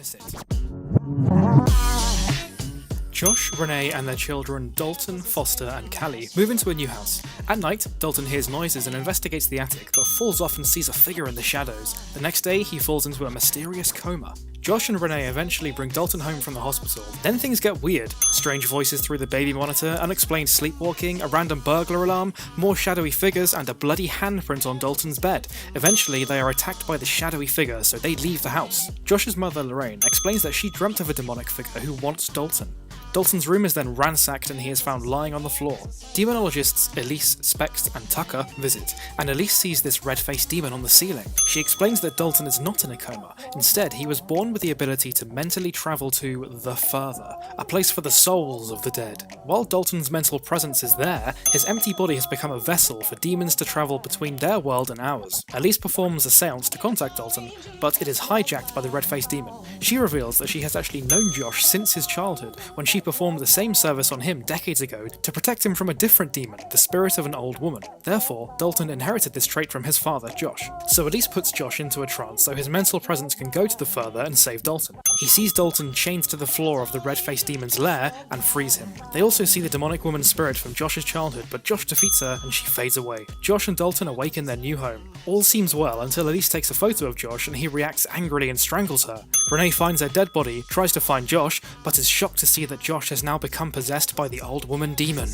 miss it. Josh, Renee, and their children Dalton, Foster, and Callie move into a new house. At night, Dalton hears noises and investigates the attic, but falls off and sees a figure in the shadows. The next day, he falls into a mysterious coma. Josh and Renee eventually bring Dalton home from the hospital. Then things get weird. Strange voices through the baby monitor, unexplained sleepwalking, a random burglar alarm, more shadowy figures, and a bloody handprint on Dalton's bed. Eventually, they are attacked by the shadowy figure, so they leave the house. Josh's mother, Lorraine, explains that she dreamt of a demonic figure who wants Dalton. Dalton's room is then ransacked and he is found lying on the floor. Demonologists Elise, Specs, and Tucker visit, and Elise sees this red-faced demon on the ceiling. She explains that Dalton is not in a coma. Instead, he was born with the ability to mentally travel to the Further, a place for the souls of the dead. While Dalton's mental presence is there, his empty body has become a vessel for demons to travel between their world and ours. Elise performs a seance to contact Dalton, but it is hijacked by the red-faced demon. She reveals that she has actually known Josh since his childhood, when she performed the same service on him decades ago to protect him from a different demon, the spirit of an old woman. Therefore, Dalton inherited this trait from his father, Josh. So Elise puts Josh into a trance so his mental presence can go to the Further and save Dalton. He sees Dalton chained to the floor of the red-faced demon's lair and frees him. They also see the demonic woman's spirit from Josh's childhood, but Josh defeats her and she fades away. Josh and Dalton awake in their new home. All seems well until Elise takes a photo of Josh and he reacts angrily and strangles her. Renee finds her dead body, tries to find Josh, but is shocked to see that Josh has now become possessed by the old woman demon.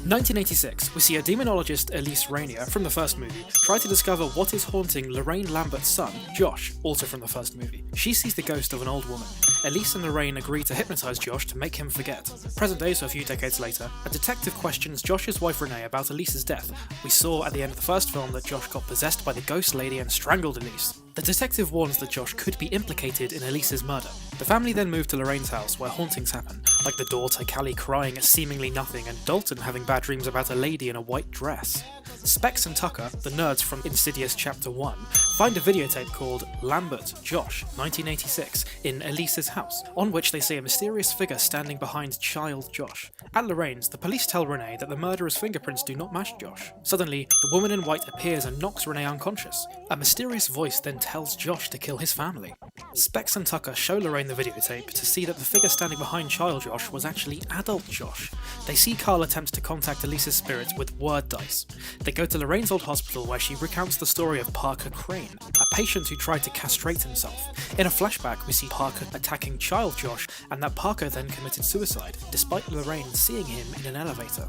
1986, we see a demonologist, Elise Rainier, from the first movie, try to discover what is haunting Lorraine Lambert's son, Josh, also from the first movie. She sees the ghost of an old woman. Elise and Lorraine agree to hypnotise Josh to make him forget. Present day, so a few decades later, a detective questions Josh's wife Renee about Elise's death. We saw at the end of the first film that Josh got possessed by the ghost lady and strangled Elise. The detective warns that Josh could be implicated in Elise's murder. The family then move to Lorraine's house, where hauntings happen, like the daughter Callie crying at seemingly nothing and Dalton having bad dreams about a lady in a white dress. Specs and Tucker, the nerds from Insidious Chapter 1, find a videotape called Lambert, Josh, 1986, in Elise's house, on which they see a mysterious figure standing behind child Josh. At Lorraine's, the police tell Renee that the murderer's fingerprints do not match Josh. Suddenly, the woman in white appears and knocks Renee unconscious. A mysterious voice then tells Josh to kill his family. Specs and Tucker show Lorraine the videotape to see that the figure standing behind child Josh was actually adult Josh. They see Carl attempt to contact Elise's spirit with word dice. They go to Lorraine's old hospital where she recounts the story of Parker Crane, a patient who tried to castrate himself. In a flashback, we see Parker attacking child Josh and that Parker then committed suicide, despite Lorraine seeing him in an elevator.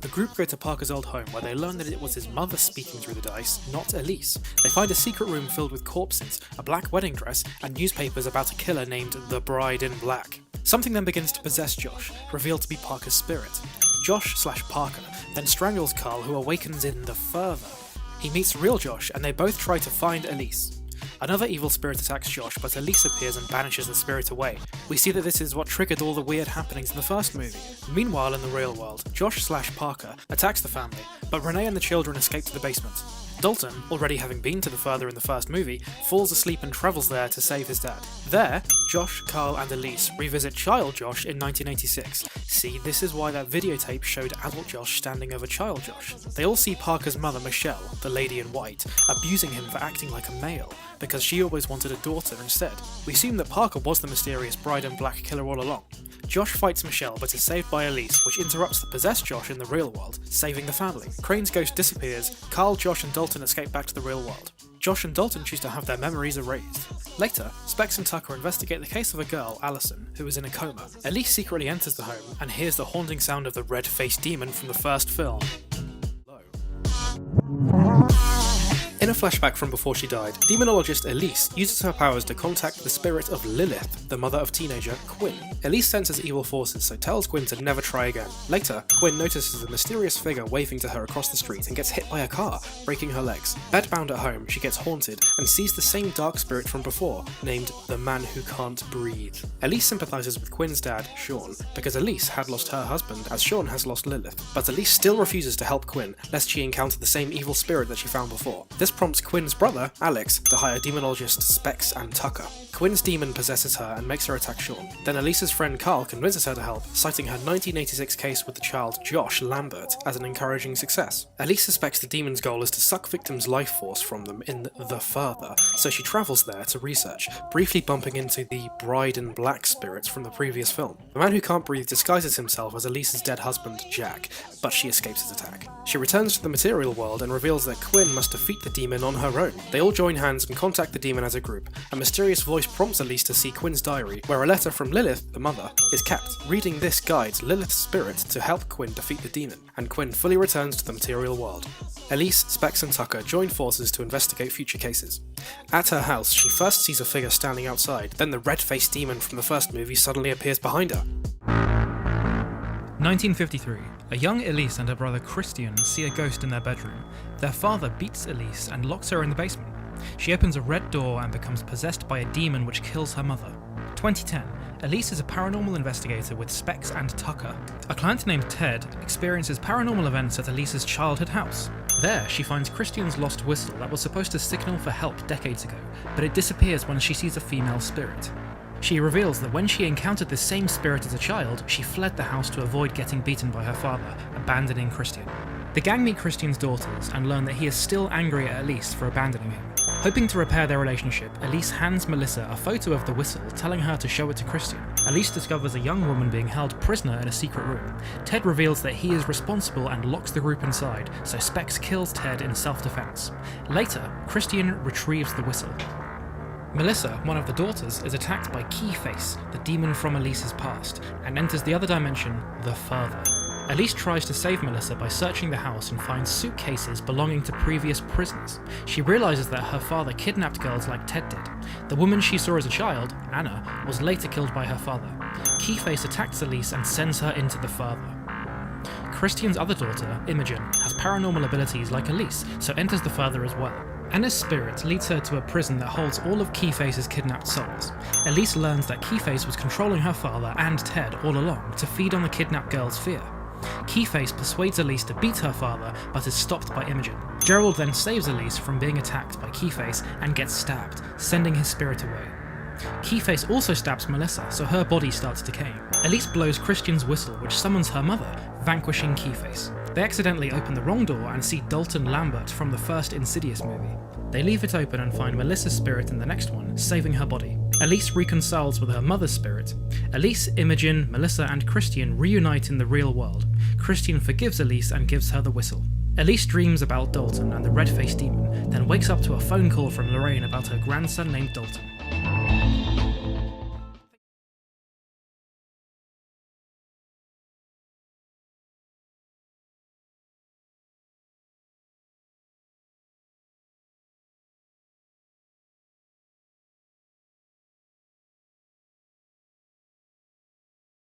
The group go to Parker's old home where they learn that it was his mother speaking through the dice, not Elise. They find a secret room filled with corpses, a black wedding dress, and newspapers about a killer named The Bride in Black. Something then begins to possess Josh, revealed to be Parker's spirit. Josh/Parker then strangles Carl, who awakens in the Further. He meets real Josh and they both try to find Elise. Another evil spirit attacks Josh, but Elise appears and banishes the spirit away. We see that this is what triggered all the weird happenings in the first movie. Meanwhile, in the real world, Josh/Parker attacks the family, but Renee and the children escape to the basement. Dalton, already having been to the Further in the first movie, falls asleep and travels there to save his dad. There, Josh, Carl, and Elise revisit child Josh in 1986. See, this is why that videotape showed adult Josh standing over child Josh. They all see Parker's mother, Michelle, the lady in white, abusing him for acting like a male, because she always wanted a daughter instead. We assume that Parker was the mysterious bride in black killer all along. Josh fights Michelle but is saved by Elise, which interrupts the possessed Josh in the real world, saving the family. Crane's ghost disappears, Carl, Josh and Dalton escape back to the real world. Josh and Dalton choose to have their memories erased. Later, Specs and Tucker investigate the case of a girl, Allison, who is in a coma. Elise secretly enters the home and hears the haunting sound of the red-faced demon from the first film. In a flashback from before she died, demonologist Elise uses her powers to contact the spirit of Lilith, the mother of teenager Quinn. Elise senses evil forces, so tells Quinn to never try again. Later, Quinn notices a mysterious figure waving to her across the street and gets hit by a car, breaking her legs. Bedbound at home, she gets haunted and sees the same dark spirit from before, named the Man Who Can't Breathe. Elise sympathizes with Quinn's dad, Sean, because Elise had lost her husband as Sean has lost Lilith, but Elise still refuses to help Quinn, lest she encounter the same evil spirit that she found before. This prompts Quinn's brother, Alex, to hire demonologists Specs and Tucker. Quinn's demon possesses her and makes her attack Sean. Then Elisa's friend Carl convinces her to help, citing her 1986 case with the child Josh Lambert as an encouraging success. Elise suspects the demon's goal is to suck victims' life force from them in the further, so she travels there to research, briefly bumping into the bride in black spirits from the previous film. The man who can't breathe disguises himself as Elisa's dead husband, Jack, but she escapes his attack. She returns to the material world and reveals that Quinn must defeat the demon on her own. They all join hands and contact the demon as a group. A mysterious voice prompts Elise to see Quinn's diary, where a letter from Lilith, the mother, is kept. Reading this guides Lilith's spirit to help Quinn defeat the demon, and Quinn fully returns to the material world. Elise, Specs and Tucker join forces to investigate future cases. At her house, she first sees a figure standing outside, then the red-faced demon from the first movie suddenly appears behind her. 1953. A young Elise and her brother Christian see a ghost in their bedroom. Their father beats Elise and locks her in the basement. She opens a red door and becomes possessed by a demon which kills her mother. 2010. Elise is a paranormal investigator with Specs and Tucker. A client named Ted experiences paranormal events at Elise's childhood house. There, she finds Christian's lost whistle that was supposed to signal for help decades ago, but it disappears when she sees a female spirit. She reveals that when she encountered the same spirit as a child, she fled the house to avoid getting beaten by her father, abandoning Christian. The gang meet Christian's daughters and learn that he is still angry at Elise for abandoning him. Hoping to repair their relationship, Elise hands Melissa a photo of the whistle, telling her to show it to Christian. Elise discovers a young woman being held prisoner in a secret room. Ted reveals that he is responsible and locks the group inside, so Specs kills Ted in self-defense. Later, Christian retrieves the whistle. Melissa, one of the daughters, is attacked by Keyface, the demon from Elise's past, and enters the other dimension, the Further. Elise tries to save Melissa by searching the house and finds suitcases belonging to previous prisoners. She realizes that her father kidnapped girls like Ted did. The woman she saw as a child, Anna, was later killed by her father. Keyface attacks Elise and sends her into the Further. Christian's other daughter, Imogen, has paranormal abilities like Elise, so enters the Further as well. Anna's spirit leads her to a prison that holds all of Keyface's kidnapped souls. Elise learns that Keyface was controlling her father and Ted all along to feed on the kidnapped girl's fear. Keyface persuades Elise to beat her father, but is stopped by Imogen. Gerald then saves Elise from being attacked by Keyface and gets stabbed, sending his spirit away. Keyface also stabs Melissa, so her body starts decaying. Elise blows Christian's whistle, which summons her mother, vanquishing Keyface. They accidentally open the wrong door and see Dalton Lambert from the first Insidious movie. They leave it open and find Melissa's spirit in the next one, saving her body. Elise reconciles with her mother's spirit. Elise, Imogen, Melissa and Christian reunite in the real world. Christian forgives Elise and gives her the whistle. Elise dreams about Dalton and the red-faced demon, then wakes up to a phone call from Lorraine about her grandson named Dalton.